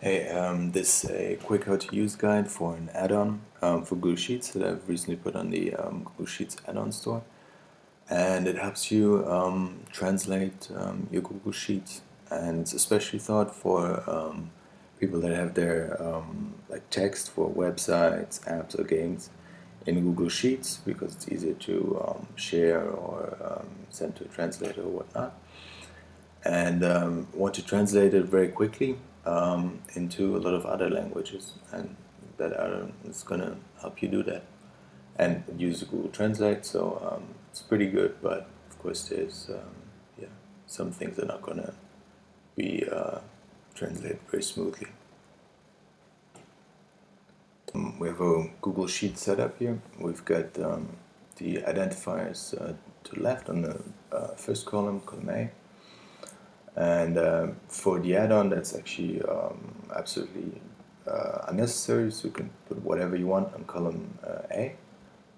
Hey, this is a quick how to use guide for an add-on for Google Sheets that I've recently put on the Google Sheets add-on store, and it helps you translate your Google Sheets, and it's especially thought for people that have their like text for websites, apps, or games in Google Sheets because it's easier to share or send to a translator or whatnot, and want to translate it very quickly into a lot of other languages, and that add-on is going to help you do that and use Google Translate. So it's pretty good, but of course there's yeah, some things are not going to be translated very smoothly. We have a Google Sheet setup here. We've got the identifiers to the left on the first column, column A. And for the add-on, that's actually absolutely unnecessary, so you can put whatever you want on column A,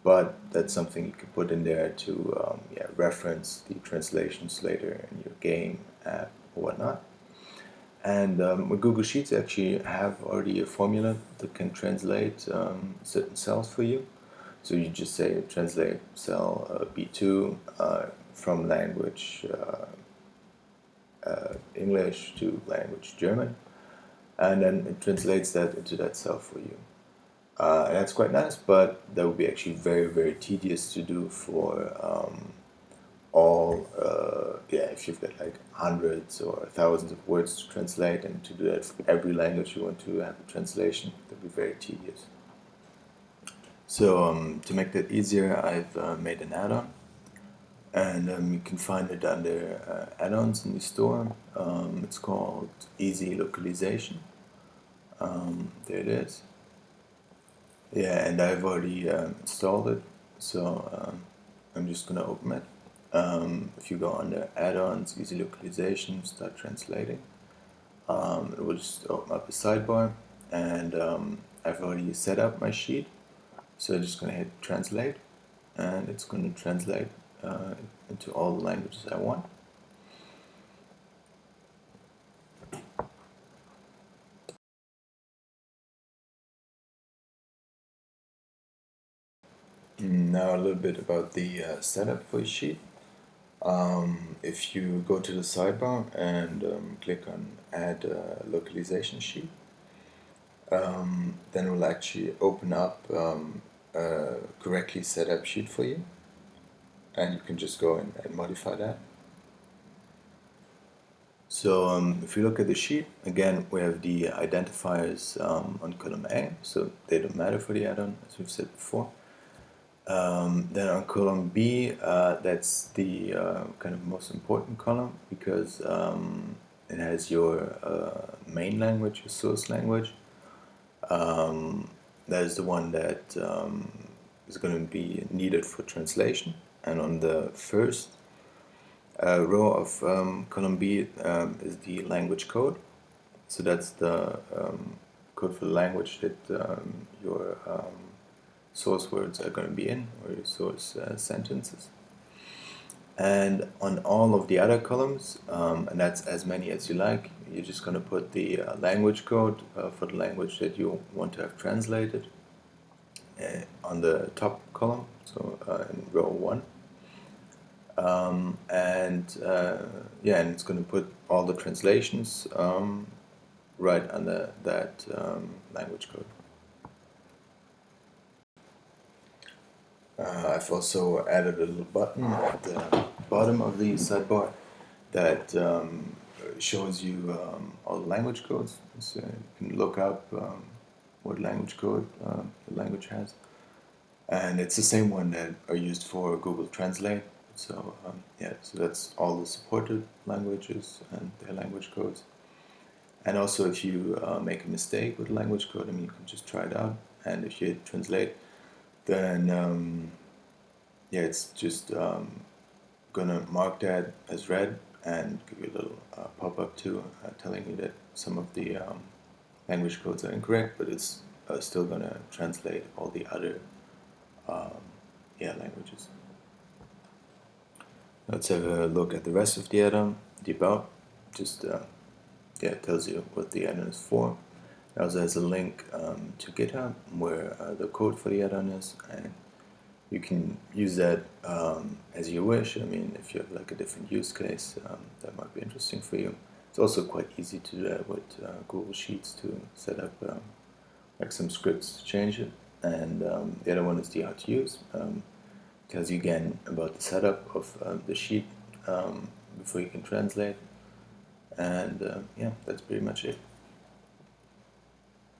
but that's something you can put in there to reference the translations later in your game, app, or whatnot. And with Google Sheets, actually have already a formula that can translate certain cells for you. So you just say translate cell B2 from language English to language German, and then it translates that into that cell for you. And that's quite nice, but that would be actually very, very tedious to do for all, if you've got like hundreds or thousands of words to translate, and to do that for every language you want to have a translation, that would be very tedious. So to make that easier, I've made an add-on, and you can find it under add-ons in the store. It's called Easy Localization. There it is. Yeah, and I've already installed it, so I'm just gonna open it. If you go under add-ons, Easy Localization, start translating, it will just open up a sidebar, and I've already set up my sheet, so I'm just gonna hit translate, and it's gonna translate into all the languages I want. Now a little bit about the setup for your sheet. If you go to the sidebar and click on add localization sheet, then it will actually open up a correctly set up sheet for you, and you can just go in and modify that. So if you look at the sheet, again, we have the identifiers on column A, so they don't matter for the add-on, as we've said before. Then on column B, that's the kind of most important column, because it has your main language, your source language. That is the one that is going to be needed for translation. And on the first row of column B is the language code. So that's the code for the language that your source words are going to be in, or your source sentences. And on all of the other columns, and that's as many as you like, you're just going to put the language code for the language that you want to have translated on the top column, so in row 1. And it's going to put all the translations right under that language code. I've also added a little button at the bottom of the sidebar that shows you all the language codes. So you can look up what language code the language has. And it's the same one that are used for Google Translate. So so that's all the supported languages and their language codes. And also, if you make a mistake with the language code, you can just try it out. And if you hit translate, then it's just gonna mark that as read and give you a little pop-up too, telling you that some of the language codes are incorrect, but it's still gonna translate all the other languages. Let's have a look at the rest of the add-on. The about just it tells you what the add-on is for. It also has a link to GitHub where the code for the add-on is, and you can use that as you wish. I mean, if you have like a different use case, that might be interesting for you. It's also quite easy to do that with Google Sheets to set up like some scripts to change it. And the other one is the how to use. Tells you again about the setup of the sheet before you can translate. And yeah, that's pretty much it.